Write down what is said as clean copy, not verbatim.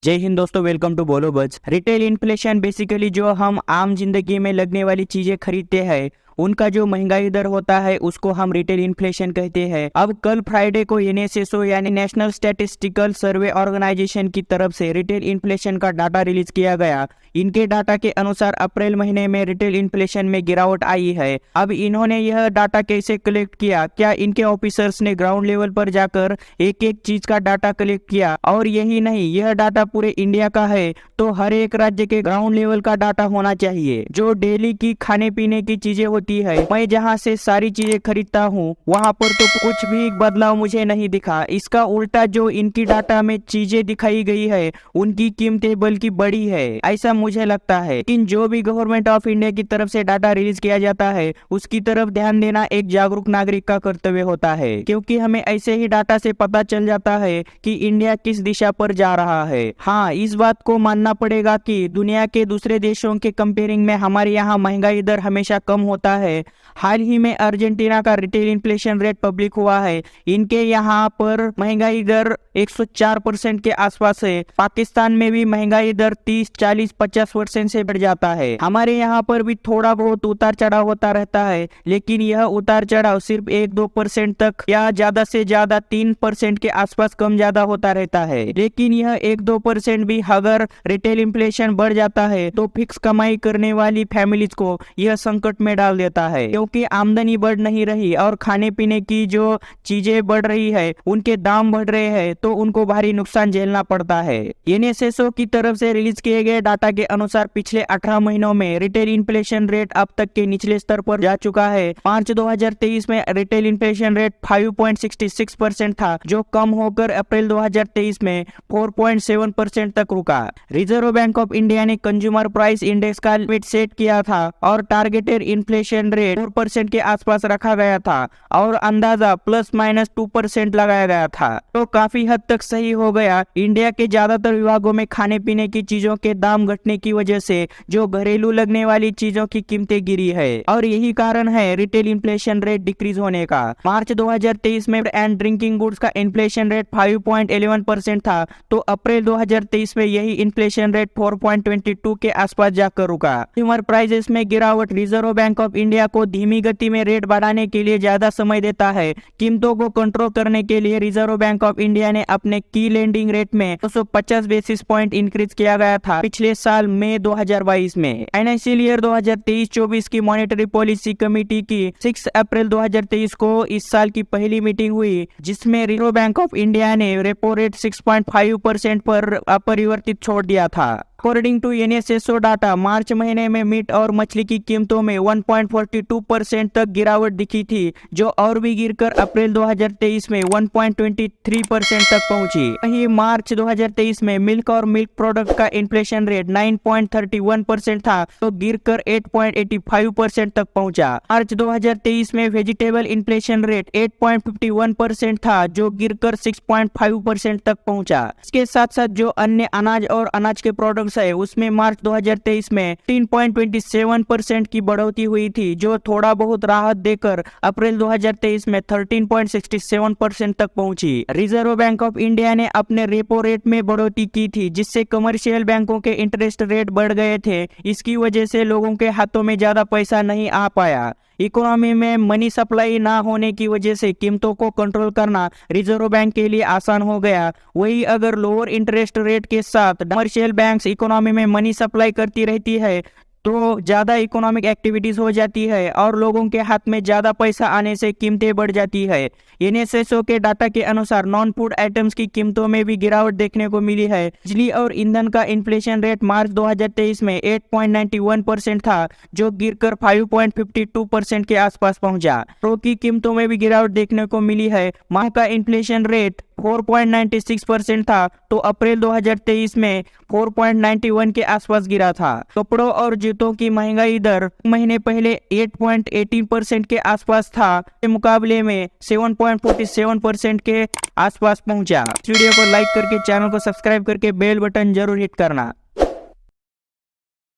जय हिंद दोस्तों, welcome to बोलो बज। रिटेल इन्फ्लेशन बेसिकली जो हम आम जिंदगी में लगने वाली चीजें खरीदते हैं उनका जो महंगाई दर होता है उसको हम रिटेल इन्फ्लेशन कहते हैं। अब कल फ्राइडे को एनएसएसओ यानी नेशनल स्टैटिस्टिकल सर्वे ऑर्गेनाइजेशन की तरफ से रिटेल इन्फ्लेशन का डाटा रिलीज किया गया। इनके डाटा के अनुसार अप्रैल महीने में रिटेल इन्फ्लेशन में गिरावट आई है। अब इन्होंने यह डाटा कैसे कलेक्ट किया? क्या इनके ऑफिसर्स ने ग्राउंड लेवल पर जाकर एक एक चीज का डाटा कलेक्ट किया? और यही नहीं, यह डाटा पूरे इंडिया का है, तो हर एक राज्य के ग्राउंड लेवल का डाटा होना चाहिए। जो डेली की खाने पीने की चीजें होती है, मैं जहाँ से सारी चीजें खरीदता हूँ वहाँ पर तो कुछ भी बदलाव मुझे नहीं दिखा। इसका उल्टा जो इनकी डाटा में चीजें दिखाई गई है उनकी कीमतें बल्कि बढ़ी है, ऐसा मुझे लगता है। लेकिन जो भी गवर्नमेंट ऑफ इंडिया की तरफ से डाटा रिलीज किया जाता है उसकी तरफ ध्यान देना एक जागरूक नागरिक का कर्तव्य होता है, क्योंकि हमें ऐसे ही डाटा से पता चल जाता है कि इंडिया किस दिशा पर जा रहा है। हाँ, इस बात को मानना पड़ेगा कि दुनिया के दूसरे देशों के कंपेयरिंग में हमारे यहाँ महंगाई दर हमेशा कम होता है। हाल ही में अर्जेंटीना का रिटेल इन्फ्लेशन रेट पब्लिक हुआ है। इनके यहाँ पर महंगाई दर 104% के आसपास है। पाकिस्तान में भी महंगाई दर 30, 40, 50% से बढ़ जाता है। हमारे यहाँ पर भी थोड़ा बहुत उतार चढ़ाव होता रहता है, लेकिन यह उतार चढ़ाव सिर्फ 1-2% तक या ज्यादा से ज्यादा 3% के आसपास कम ज्यादा होता रहता है। लेकिन यह 1-2% भी अगर रिटेल इन्फ्लेशन बढ़ जाता है तो फिक्स कमाई करने वाली फैमिलीज को यह संकट में डाल देता है, क्योंकि आमदनी बढ़ नहीं रही और खाने पीने की जो चीजें बढ़ रही है उनके दाम बढ़ रहे हैं, तो उनको भारी नुकसान झेलना पड़ता है। एनएसएसओ की तरफ से रिलीज किए गए डाटा के अनुसार पिछले 18 महीनों में रिटेल इन्फ्लेशन रेट अब तक के निचले स्तर पर जा चुका है। मार्च 2023 में रिटेल इन्फ्लेशन रेट 5.66% था, जो कम होकर अप्रैल 2023 में 4.7% तक रुका। रिजर्व बैंक ऑफ इंडिया ने कंज्यूमर प्राइस इंडेक्स का लिमिट सेट किया था और टारगेटेड इन्फ्लेशन रेट 4% के आसपास रखा गया था और अंदाजा ±2% लगाया गया था, तो काफी हद तक सही हो गया। इंडिया के ज्यादातर विभागों में खाने पीने की चीजों के दाम घटने की वजह से जो घरेलू लगने वाली चीजों की कीमतें गिरी है और यही कारण है रिटेल इन्फ्लेशन रेट डिक्रीज होने का। मार्च 2023 में एंड ड्रिंकिंग गुड्स का इन्फ्लेशन रेट 5.11% था, तो अप्रैल 2023 में यही इन्फ्लेशन रेट 4.22 के आसपास जाकर रुका। कंज्यूमर प्राइसेस में गिरावट रिजर्व बैंक ऑफ इंडिया को धीमी गति में रेट बढ़ाने के लिए ज्यादा समय देता है। कीमतों को कंट्रोल करने के लिए रिजर्व बैंक ऑफ इंडिया ने अपने की लेंडिंग रेट में 250 बेसिस पॉइंट इंक्रीज किया गया था पिछले साल मई 2022 में। फाइनेंशियल ईयर 2023-24 की मॉनेटरी पॉलिसी कमेटी की 6 अप्रैल 2023 को इस साल की पहली मीटिंग हुई, जिसमें रिजर्व बैंक ऑफ इंडिया ने रेपो रेट 6.5% पर अपरिवर्तित छोड़ दिया था। अकॉर्डिंग टू एनएसएसओ डाटा, मार्च महीने में मीट और मछली की कीमतों में 1.42% तक गिरावट दिखी थी, जो और भी गिरकर अप्रैल 2023 में 1.23% तक पहुंची। वहीं मार्च 2023 में मिल्क और मिल्क प्रोडक्ट का इन्फ्लेशन रेट 9.31% था, तो गिरकर 8.85% तक पहुंचा। मार्च 2023 में वेजिटेबल इन्फ्लेशन रेट 8.51% था, जो गिरकर 6.5% तक पहुंचा। इसके साथ साथ जो अन्य अनाज और अनाज के प्रोडक्ट है उसमें मार्च 2023 में 3.27% की बढ़ोतरी हुई थी, जो थोड़ा बहुत राहत देकर अप्रैल 2023 में 13.67% तक पहुंची। रिजर्व बैंक ऑफ इंडिया ने अपने रेपो रेट में बढ़ोतरी की थी, जिससे कमर्शियल बैंकों के इंटरेस्ट रेट बढ़ गए थे। इसकी वजह से लोगों के हाथों में ज्यादा पैसा नहीं आ पाया। इकोनॉमी में मनी सप्लाई ना होने की वजह से कीमतों को कंट्रोल करना रिजर्व बैंक के लिए आसान हो गया। वही अगर लोअर इंटरेस्ट रेट के साथ कमर्शियल बैंक्स इकोनॉमी में मनी सप्लाई करती रहती है तो ज्यादा इकोनॉमिक एक्टिविटीज हो जाती है और लोगों के हाथ में ज्यादा पैसा आने से कीमतें बढ़ जाती है। एनएसएसओ के डाटा के अनुसार नॉन फूड आइटम्स की कीमतों में भी गिरावट देखने को मिली है। बिजली और ईंधन का इन्फ्लेशन रेट मार्च 2023 में 8.91% था, जो गिरकर 5.52% के आसपास पहुंचा। पेट्रोल की कीमतों में भी गिरावट देखने को मिली है। माह का इन्फ्लेशन रेट 4.96% था, तो अप्रैल 2023 में 4.91 के आसपास गिरा था। कपड़ों और जूतों की महंगाई दर महीने पहले 8.18% के आसपास था, के मुकाबले में 7.47% के आसपास पहुंचा। इस वीडियो को लाइक करके चैनल को सब्सक्राइब करके बेल बटन जरूर हिट करना।